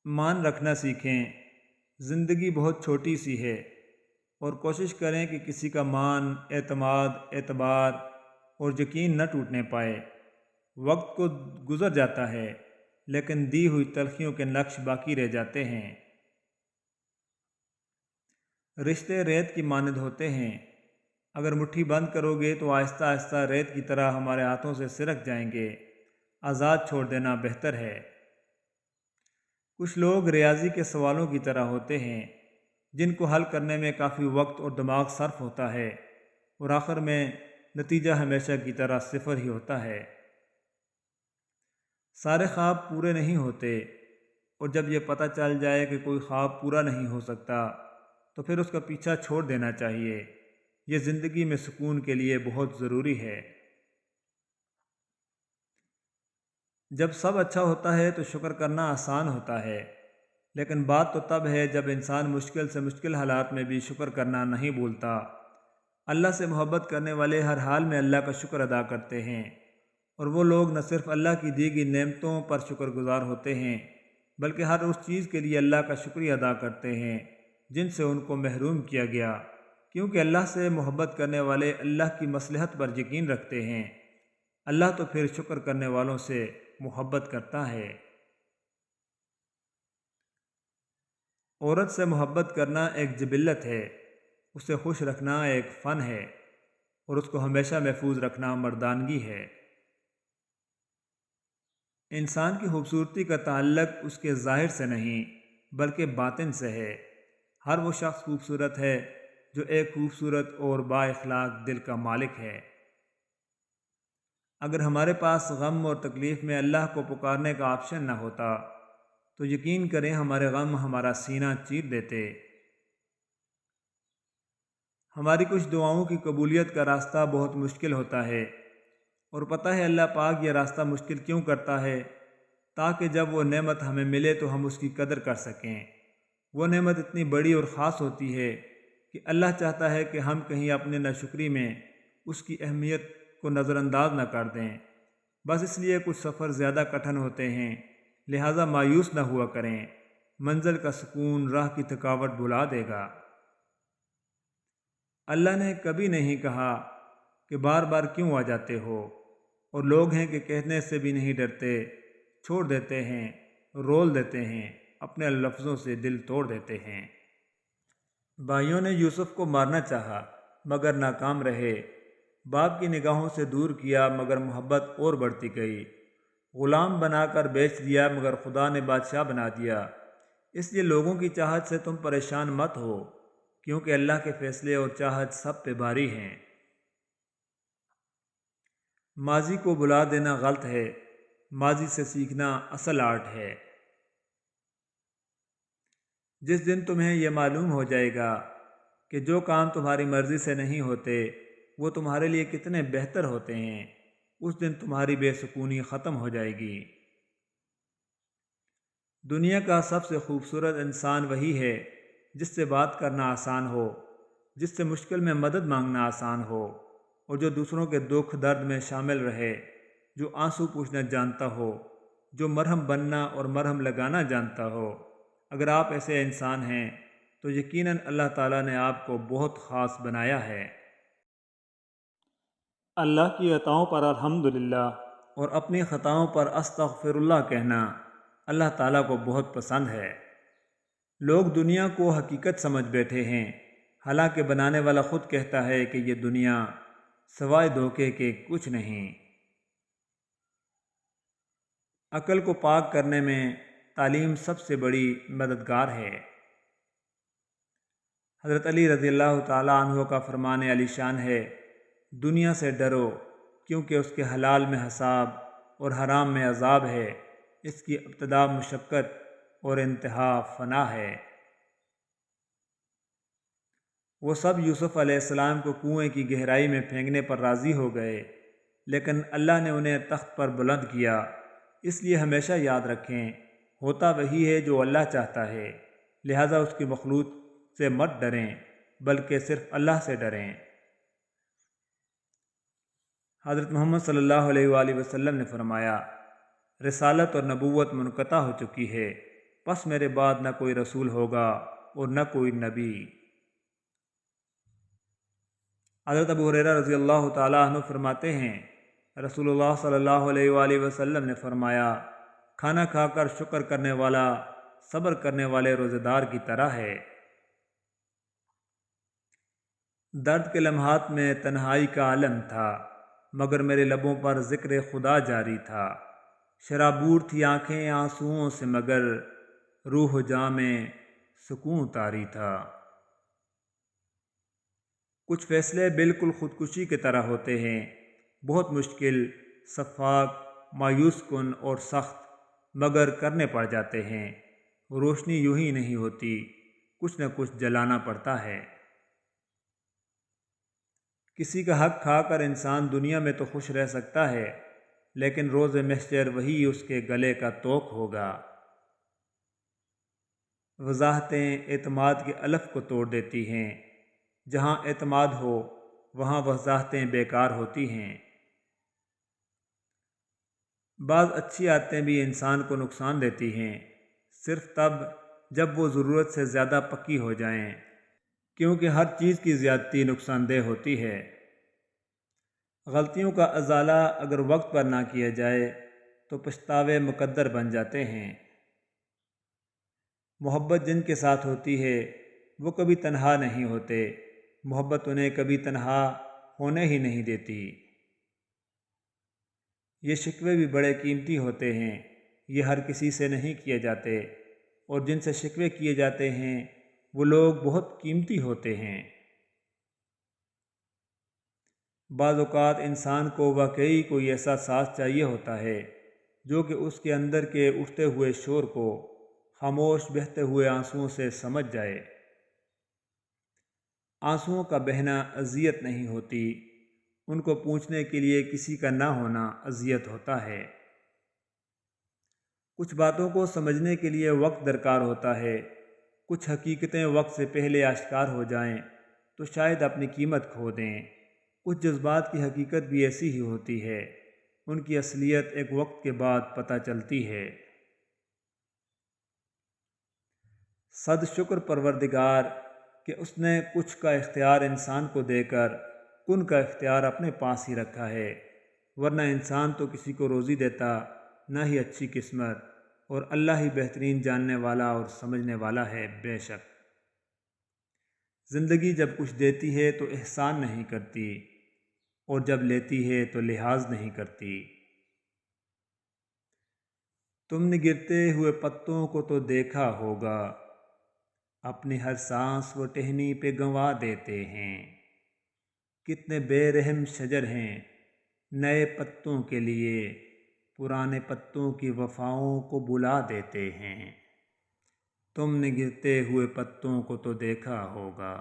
مان رکھنا سیکھیں۔ زندگی بہت چھوٹی سی ہے اور کوشش کریں کہ کسی کا مان، اعتماد، اعتبار اور یقین نہ ٹوٹنے پائے۔ وقت کو گزر جاتا ہے لیکن دی ہوئی تلخیوں کے نقش باقی رہ جاتے ہیں۔ رشتے ریت کی مانند ہوتے ہیں، اگر مٹھی بند کرو گے تو آہستہ آہستہ ریت کی طرح ہمارے ہاتھوں سے سرک جائیں گے۔ آزاد چھوڑ دینا بہتر ہے۔ کچھ لوگ ریاضی کے سوالوں کی طرح ہوتے ہیں جن کو حل کرنے میں کافی وقت اور دماغ صرف ہوتا ہے اور آخر میں نتیجہ ہمیشہ کی طرح صفر ہی ہوتا ہے۔ سارے خواب پورے نہیں ہوتے اور جب یہ پتہ چل جائے کہ کوئی خواب پورا نہیں ہو سکتا تو پھر اس کا پیچھا چھوڑ دینا چاہیے۔ یہ زندگی میں سکون کے لیے بہت ضروری ہے۔ جب سب اچھا ہوتا ہے تو شکر کرنا آسان ہوتا ہے، لیکن بات تو تب ہے جب انسان مشکل سے مشکل حالات میں بھی شکر کرنا نہیں بھولتا۔ اللہ سے محبت کرنے والے ہر حال میں اللہ کا شکر ادا کرتے ہیں، اور وہ لوگ نہ صرف اللہ کی دی گئی نعمتوں پر شکر گزار ہوتے ہیں بلکہ ہر اس چیز کے لیے اللہ کا شکریہ ادا کرتے ہیں جن سے ان کو محروم کیا گیا، کیونکہ اللہ سے محبت کرنے والے اللہ کی مصلحت پر یقین رکھتے ہیں۔ اللہ تو پھر شکر کرنے والوں سے محبت کرتا ہے۔ عورت سے محبت کرنا ایک جبلت ہے، اسے خوش رکھنا ایک فن ہے، اور اس کو ہمیشہ محفوظ رکھنا مردانگی ہے۔ انسان کی خوبصورتی کا تعلق اس کے ظاہر سے نہیں بلکہ باطن سے ہے۔ ہر وہ شخص خوبصورت ہے جو ایک خوبصورت اور با اخلاق دل کا مالک ہے۔ اگر ہمارے پاس غم اور تکلیف میں اللہ کو پکارنے کا آپشن نہ ہوتا تو یقین کریں ہمارے غم ہمارا سینہ چیر دیتے۔ ہماری کچھ دعاؤں کی قبولیت کا راستہ بہت مشکل ہوتا ہے، اور پتہ ہے اللہ پاک یہ راستہ مشکل کیوں کرتا ہے؟ تاکہ جب وہ نعمت ہمیں ملے تو ہم اس کی قدر کر سکیں۔ وہ نعمت اتنی بڑی اور خاص ہوتی ہے کہ اللہ چاہتا ہے کہ ہم کہیں اپنے ناشکری میں اس کی اہمیت کو نظر انداز نہ کر دیں۔ بس اس لیے کچھ سفر زیادہ کٹھن ہوتے ہیں، لہٰذا مایوس نہ ہوا کریں۔ منزل کا سکون راہ کی تھکاوٹ بھلا دے گا۔ اللہ نے کبھی نہیں کہا کہ بار بار کیوں آ جاتے ہو، اور لوگ ہیں کہ کہنے سے بھی نہیں ڈرتے، چھوڑ دیتے ہیں، رول دیتے ہیں، اپنے لفظوں سے دل توڑ دیتے ہیں۔ بھائیوں نے یوسف کو مارنا چاہا مگر ناکام رہے، باپ کی نگاہوں سے دور کیا مگر محبت اور بڑھتی گئی، غلام بنا کر بیچ دیا مگر خدا نے بادشاہ بنا دیا۔ اس لیے لوگوں کی چاہت سے تم پریشان مت ہو، کیونکہ اللہ کے فیصلے اور چاہت سب پہ بھاری ہیں۔ ماضی کو بلا دینا غلط ہے، ماضی سے سیکھنا اصل آرٹ ہے۔ جس دن تمہیں یہ معلوم ہو جائے گا کہ جو کام تمہاری مرضی سے نہیں ہوتے وہ تمہارے لیے کتنے بہتر ہوتے ہیں، اس دن تمہاری بے سکونی ختم ہو جائے گی۔ دنیا کا سب سے خوبصورت انسان وہی ہے جس سے بات کرنا آسان ہو، جس سے مشکل میں مدد مانگنا آسان ہو، اور جو دوسروں کے دکھ درد میں شامل رہے، جو آنسو پوچھنا جانتا ہو، جو مرہم بننا اور مرہم لگانا جانتا ہو۔ اگر آپ ایسے انسان ہیں تو یقیناً اللہ تعالیٰ نے آپ کو بہت خاص بنایا ہے۔ اللہ کی عطاؤں پر الحمدللہ اور اپنی خطاؤں پر استغفر اللہ کہنا اللہ تعالیٰ کو بہت پسند ہے۔ لوگ دنیا کو حقیقت سمجھ بیٹھے ہیں، حالانکہ بنانے والا خود کہتا ہے کہ یہ دنیا سوائے دھوکے کے کچھ نہیں۔ عقل کو پاک کرنے میں تعلیم سب سے بڑی مددگار ہے۔ حضرت علی رضی اللہ تعالیٰ عنہ کا فرمان علی شان ہے، دنیا سے ڈرو کیونکہ اس کے حلال میں حساب اور حرام میں عذاب ہے، اس کی ابتدا مشقت اور انتہا فنا ہے۔ وہ سب یوسف علیہ السلام کو کنویں کی گہرائی میں پھینکنے پر راضی ہو گئے، لیکن اللہ نے انہیں تخت پر بلند کیا۔ اس لیے ہمیشہ یاد رکھیں، ہوتا وہی ہے جو اللہ چاہتا ہے، لہٰذا اس کی مخلوق سے مت ڈریں بلکہ صرف اللہ سے ڈریں۔ حضرت محمد صلی اللہ علیہ وآلہ وسلم نے فرمایا، رسالت اور نبوت منقطع ہو چکی ہے، پس میرے بعد نہ کوئی رسول ہوگا اور نہ کوئی نبی۔ حضرت ابو ہریرہ رضی اللہ تعالیٰ عنہ فرماتے ہیں، رسول اللہ صلی اللہ علیہ وآلہ وسلم نے فرمایا، کھانا کھا کر شکر کرنے والا صبر کرنے والے روزہ دار کی طرح ہے۔ درد کے لمحات میں تنہائی کا عالم تھا، مگر میرے لبوں پر ذکر خدا جاری تھا۔ شرابور تھی آنکھیں آنسوؤں سے، مگر روح جاں میں سکون طاری تھا۔ کچھ فیصلے بالکل خودکشی کی طرح ہوتے ہیں، بہت مشکل، شفاق، مایوس کن اور سخت، مگر کرنے پڑ جاتے ہیں۔ روشنی یوں ہی نہیں ہوتی، کچھ نہ کچھ جلانا پڑتا ہے۔ کسی کا حق کھا کر انسان دنیا میں تو خوش رہ سکتا ہے، لیکن روز محشر وہی اس کے گلے کا توق ہوگا۔ وضاحتیں اعتماد کے الف کو توڑ دیتی ہیں۔ جہاں اعتماد ہو وہاں وضاحتیں بیکار ہوتی ہیں۔ بعض اچھی عادتیں بھی انسان کو نقصان دیتی ہیں، صرف تب جب وہ ضرورت سے زیادہ پکی ہو جائیں، کیونکہ ہر چیز کی زیادتی نقصان دہ ہوتی ہے۔ غلطیوں کا ازالہ اگر وقت پر نہ کیا جائے تو پچھتاوے مقدر بن جاتے ہیں۔ محبت جن کے ساتھ ہوتی ہے وہ کبھی تنہا نہیں ہوتے، محبت انہیں کبھی تنہا ہونے ہی نہیں دیتی۔ یہ شکوے بھی بڑے قیمتی ہوتے ہیں، یہ ہر کسی سے نہیں کیے جاتے، اور جن سے شکوے کیے جاتے ہیں وہ لوگ بہت قیمتی ہوتے ہیں۔ بعض اوقات انسان کو واقعی کوئی ایسا ساز چاہیے ہوتا ہے جو کہ اس کے اندر کے اٹھتے ہوئے شور کو خاموش بہتے ہوئے آنسوؤں سے سمجھ جائے۔ آنسوؤں کا بہنا اذیت نہیں ہوتی، ان کو پوچھنے کے لیے کسی کا نہ ہونا اذیت ہوتا ہے۔ کچھ باتوں کو سمجھنے کے لیے وقت درکار ہوتا ہے، کچھ حقیقتیں وقت سے پہلے آشکار ہو جائیں تو شاید اپنی قیمت کھو دیں۔ کچھ جذبات کی حقیقت بھی ایسی ہی ہوتی ہے، ان کی اصلیت ایک وقت کے بعد پتہ چلتی ہے۔ صد شکر پروردگار کہ اس نے کچھ کا اختیار انسان کو دے کر کن کا اختیار اپنے پاس ہی رکھا ہے، ورنہ انسان تو کسی کو روزی دیتا نہ ہی اچھی قسمت، اور اللہ ہی بہترین جاننے والا اور سمجھنے والا ہے۔ بے شک زندگی جب کچھ دیتی ہے تو احسان نہیں کرتی، اور جب لیتی ہے تو لحاظ نہیں کرتی۔ تم نے گرتے ہوئے پتوں کو تو دیکھا ہوگا، اپنی ہر سانس وہ ٹہنی پہ گنوا دیتے ہیں۔ کتنے بے رحم شجر ہیں نئے پتوں کے لیے، پرانے پتوں کی وفاؤں کو بلا دیتے ہیں۔ تم نے گرتے ہوئے پتوں کو تو دیکھا ہوگا۔